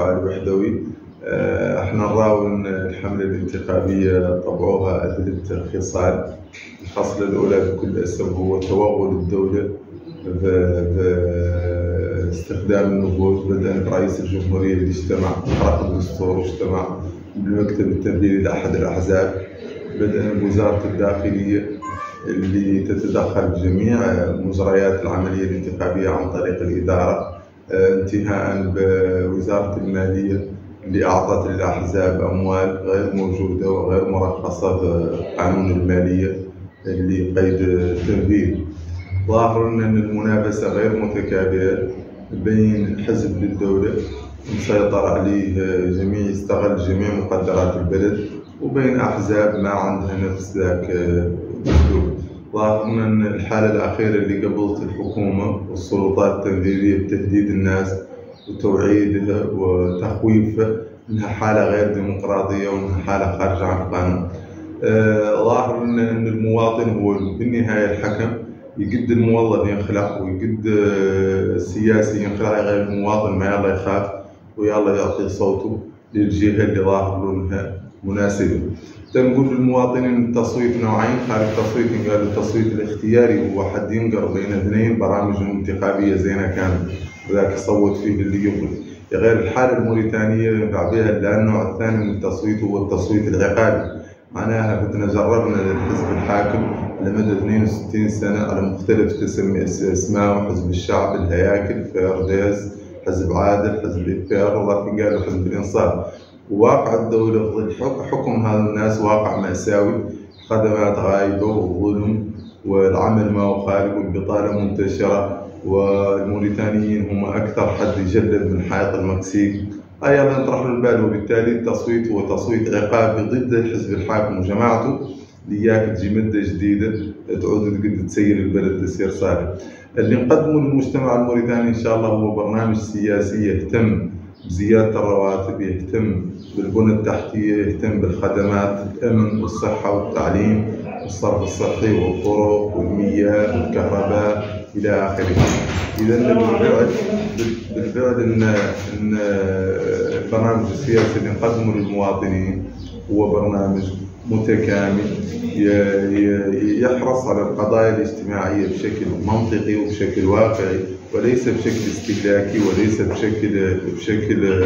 علي وحدوي. احنا نراو ان الحملة الانتخابية طبعوها عدة خصال. الخصلة الأولى بكل أسف هو توغل الدولة باستخدام النفوذ، بدءا برئيس الجمهورية اللي اجتمع بحرق الدستور واجتمع بالمكتب التنفيذي لأحد الأحزاب، بدءا بوزارة الداخلية اللي تتدخل بجميع مجريات العملية الانتخابية عن طريق الإدارة، انتهاء بوزارة المالية اللي أعطت للأحزاب أموال غير موجودة وغير مرخصة بقانون المالية اللي قيد التنفيذ. ظاهر أن المنافسة غير متكافئة بين حزب للدولة مسيطر عليه يستغل جميع مقدرات البلد، وبين أحزاب ما عندها نفس ذاك الأسلوب. ظاهر أن الحالة الأخيرة اللي قبضت الحكومة والسلطات التنفيذية بتهديد الناس وتوعيدها وتخويفها أنها حالة غير ديمقراطية وأنها حالة خارجة عن القانون. ظاهر أن المواطن هو بالنهاية الحكم، يقد الموظف ينخلع ويقد السياسي ينخلع، غير المواطن ما يلا يخاف ويلا يعطي صوته للجهة اللي ظاهر له أنها مناسبة. تنقول للمواطنين التصويت نوعين، خارج التصويت قالوا التصويت الاختياري هو حد ينقر بين اثنين برامج انتخابية زينة كانت وذاك يصوت فيه اللي يبغي. غير الحالة الموريتانية ينفع بها إلا النوع الثاني من التصويت هو التصويت العقابي. معناها بدنا جربنا للحزب الحاكم لمدة 62 سنة على مختلف اسماء، حزب الشعب، الهياكل، فيرديز، حزب عادل، حزب الإبكار، ولكن قالوا حزب الإنصاف. وواقع الدولة في ظل حكم هذا الناس واقع مأساوي، خدمات غايبة وظلم والعمل ما هو خارج والبطالة منتشرة، والموريتانيين هم أكثر حد يجلد من حائط المكسيك. يلا نطرح له البال، وبالتالي التصويت هو تصويت عقابي ضد الحزب الحاكم وجماعته لياك تجي مدة جديدة تعود تقد تسير البلد تسير صالح. اللي نقدمه للمجتمع الموريتاني إن شاء الله هو برنامج سياسي يهتم بزيادة الرواتب، يهتم بالبنى التحتية، يهتم بالخدمات، الأمن والصحة والتعليم والصرف الصحي والطرق والمياه والكهرباء إلى آخره. إذا بالفعل إن البرنامج السياسي اللي نقدمه للمواطنين هو برنامج متكامل يحرص على القضايا الاجتماعية بشكل منطقي وبشكل واقعي، وليس بشكل استهلاكي وليس بشكل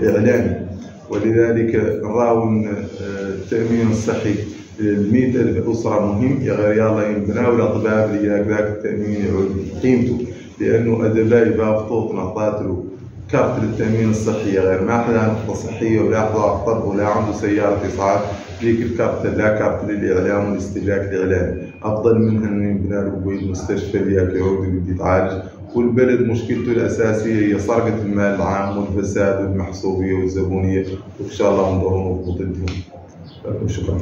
إعلامي. ولذلك نراو أن التأمين الصحي ل100,000 أسرة مهم، غير يلا ينبناو الأطباء اللي ذاك التأمين يعود قيمته، لأنه أدباء بافطوط نعطات له كارت للتأمين الصحي، غير ما حدا عنده صحية ولا حدا طب ولا عنده سيارة إسعاف، ذيك الكارت لا كارت للإعلام والاستهلاك الإعلامي، أفضل منها إنه ينبنى له المستشفى اللي يعود بده يتعالج. والبلد مشكلته الأساسية هي سرقة المال العام والفساد والمحسوبية والزبونية، وإن شاء الله نضرهم ضدهم. شكرا.